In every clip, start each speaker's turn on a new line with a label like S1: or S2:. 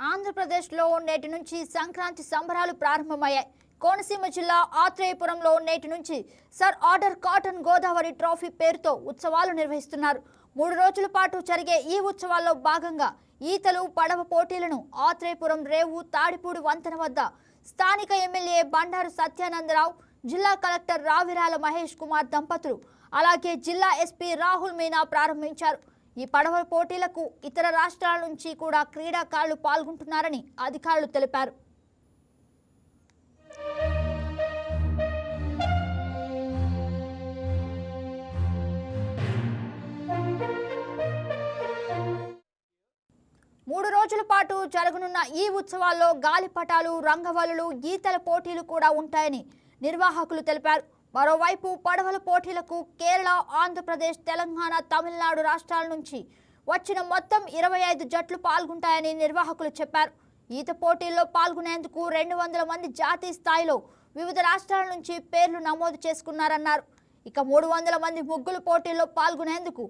S1: ఆంధ్రప్రదేశ్లో నేటి నుంచి సంక్రాంతి సంబరాలు ప్రారంభమయ్యాయి. కోనసీమ జిల్లా ఆత్రేయపురంలో నేటి నుంచి sir order cotton Godavari trophy పేరుతో ఉత్సవాలు నిర్వహిస్తున్నారు. 3 రోజుల పాటు జరిగే ఈ ఉత్సవాల్లో భాగంగా ఈతలు పడవ పోటీలను ఆత్రేయపురం రేవు తాడిపూడి వంతెన వద్ద స్థానిక ఎమ్మెల్యే బండారు సత్యానందరావు, జిల్లా కలెక్టర్ రావిరాల మహేష్ కుమార్ దంపతులు, అలాగే జిల్లా ఎస్పీ రాహుల్ మీనా ప్రారంభించారు. ఈ పడవ పోటీలకు ఇతర రాష్ట్రాల నుంచి కూడా క్రీడాకారులు పాల్గొంటున్నారని అధికారులు తెలిపారు. మూడు రోజుల పాటు జరగనున్న ఈ ఉత్సవాల్లో గాలిపటాలు, రంగవల్లులు, ఈతల పోటీలు కూడా ఉంటాయని నిర్వాహకులు తెలిపారు. మరోవైపు పడవల పోటీలకు కేరళ, ఆంధ్రప్రదేశ్, తెలంగాణ, తమిళనాడు రాష్ట్రాల నుంచి వచ్చిన మొత్తం 25 జట్లు పాల్గొంటాయని నిర్వాహకులు చెప్పారు. ఈత పోటీల్లో పాల్గొనేందుకు 200 మంది జాతీయ స్థాయిలో వివిధ రాష్ట్రాల నుంచి పేర్లు నమోదు చేసుకున్నారన్నారు. ఇక 300 మంది ముగ్గులు పోటీల్లో పాల్గొనేందుకు,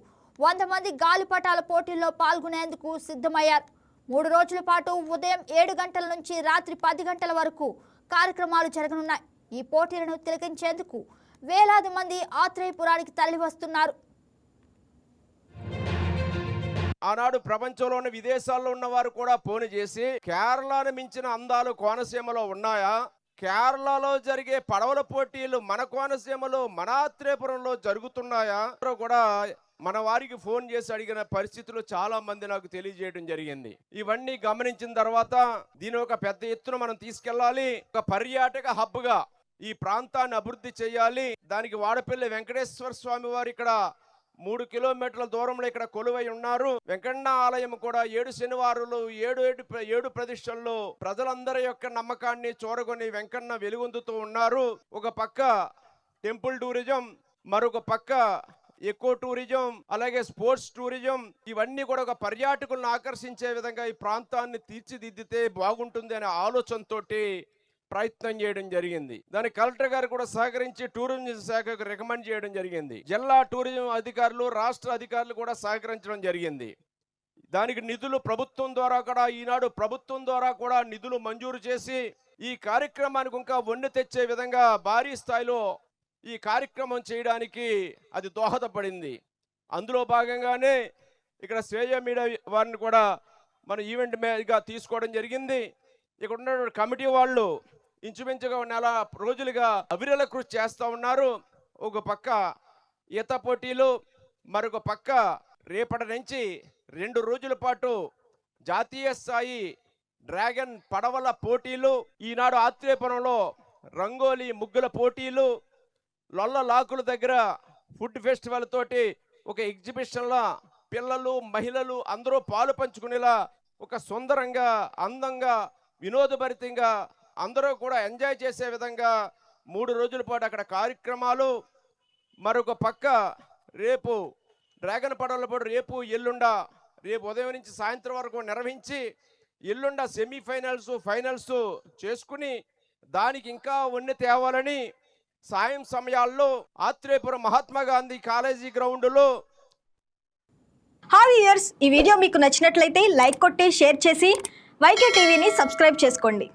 S1: 100 మంది గాలిపటాల పోటీల్లో పాల్గొనేందుకు సిద్ధమయ్యారు. 3 రోజుల పాటు ఉదయం 7 గంటల నుంచి రాత్రి 10 గంటల వరకు కార్యక్రమాలు జరగనున్నాయి. ఈ పోటీలను తిలకించేందుకు వేలాది మంది ఆత్రేయపురానికి తరలి వస్తున్నారు.
S2: ఆనాడు ప్రపంచంలోని విదేశాల్లో ఉన్న వారు కూడా ఫోన్ చేసి కేరళను మించిన అందాలు కోనసీమలో ఉన్నాయా, కేరళలో జరిగే పడవల పోటీలు మన కోనసీమలో మన ఆత్రేయపురంలో జరుగుతున్నాయా కూడా మన వారికి ఫోన్ చేసి అడిగిన పరిస్థితులు చాలా మంది నాకు తెలియజేయడం జరిగింది. ఇవన్నీ గమనించిన తర్వాత దీని ఒక పెద్ద ఎత్తున మనం తీసుకెళ్లాలి. ఒక పర్యాటక హబ్ గా ఈ ప్రాంతాన్ని అభివృద్ధి చేయాలి. దానికి వాడపల్లి వెంకటేశ్వర స్వామి వారు ఇక్కడ 3 కిలోమీటర్ల దూరంలో ఇక్కడ కొలువై ఉన్నారు. వెంకన్న ఆలయం కూడా 7 శనివారాలు 7 ప్రదిష్టల్లో ప్రజలందరి యొక్క నమ్మకాన్ని చూరగొని వెంకన్న వెలుగొందుతూ ఉన్నారు. ఒక పక్క టెంపుల్ టూరిజం, మరొక పక్క ఎకో టూరిజం, అలాగే స్పోర్ట్స్ టూరిజం, ఇవన్నీ కూడా ఒక పర్యాటకులను ఆకర్షించే విధంగా ఈ ప్రాంతాన్ని తీర్చిదిద్దితే బాగుంటుంది అనే ఆలోచనతోటి ప్రయత్నం చేయడం జరిగింది. దానికి కలెక్టర్ గారు కూడా సహకరించి టూరిజం శాఖకు రికమెండ్ చేయడం జరిగింది. జిల్లా టూరిజం అధికారులు, రాష్ట్ర అధికారులు కూడా సహకరించడం జరిగింది. దానికి నిధులు ప్రభుత్వం ద్వారా కూడా ఈనాడు ప్రభుత్వం ద్వారా కూడా నిధులు మంజూరు చేసి ఈ కార్యక్రమానికి ఇంకా వన్నె తెచ్చే విధంగా భారీ స్థాయిలో ఈ కార్యక్రమం చేయడానికి అది దోహదపడింది. అందులో భాగంగానే ఇక్కడ శ్రేయ మీడియా వారిని కూడా మన ఈవెంట్ మేగా తీసుకోవడం జరిగింది. ఇక్కడ ఉన్న కమిటీ వాళ్ళు ఇంచుమించుగా 4 రోజులుగా అవిరల కృషి చేస్తూ ఉన్నారు. ఒక పక్క ఈత పోటీలు, మరొక పక్క రేపటి నుంచి 2 రోజుల పాటు జాతీయ స్థాయి డ్రాగన్ పడవల పోటీలు, ఈనాడు ఆత్రేయపురంలో రంగోలీ ముగ్గుల పోటీలు, లొల్ల లాకుల దగ్గర ఫుడ్ ఫెస్టివల్ తోటి ఒక ఎగ్జిబిషన్లా పిల్లలు, మహిళలు అందరూ పాలు పంచుకునేలా ఒక సుందరంగా, అందంగా, వినోదభరితంగా అందరూ కూడా ఎంజాయ్ చేసే విధంగా 3 రోజుల పాటు అక్కడ కార్యక్రమాలు. మరొక పక్క రేపు డ్రాగన్ పడవల పాటు రేపు ఉదయం నుంచి సాయంత్రం వరకు నిర్వహించి ఎల్లుండ సెమీఫైనల్స్, ఫైనల్స్ చేసుకుని దానికి ఇంకా వన్నె తేవాలని సాయం సమయాల్లో ఆత్రేయపురం మహాత్మా గాంధీ కాలేజీ గ్రౌండ్లో.
S3: హాయ్ వ్యూయర్స్, ఈ వీడియో మీకు నచ్చినట్లయితే లైక్ కొట్టి షేర్ చేసి వైకే టీవీని సబ్స్క్రైబ్ చేసుకోండి.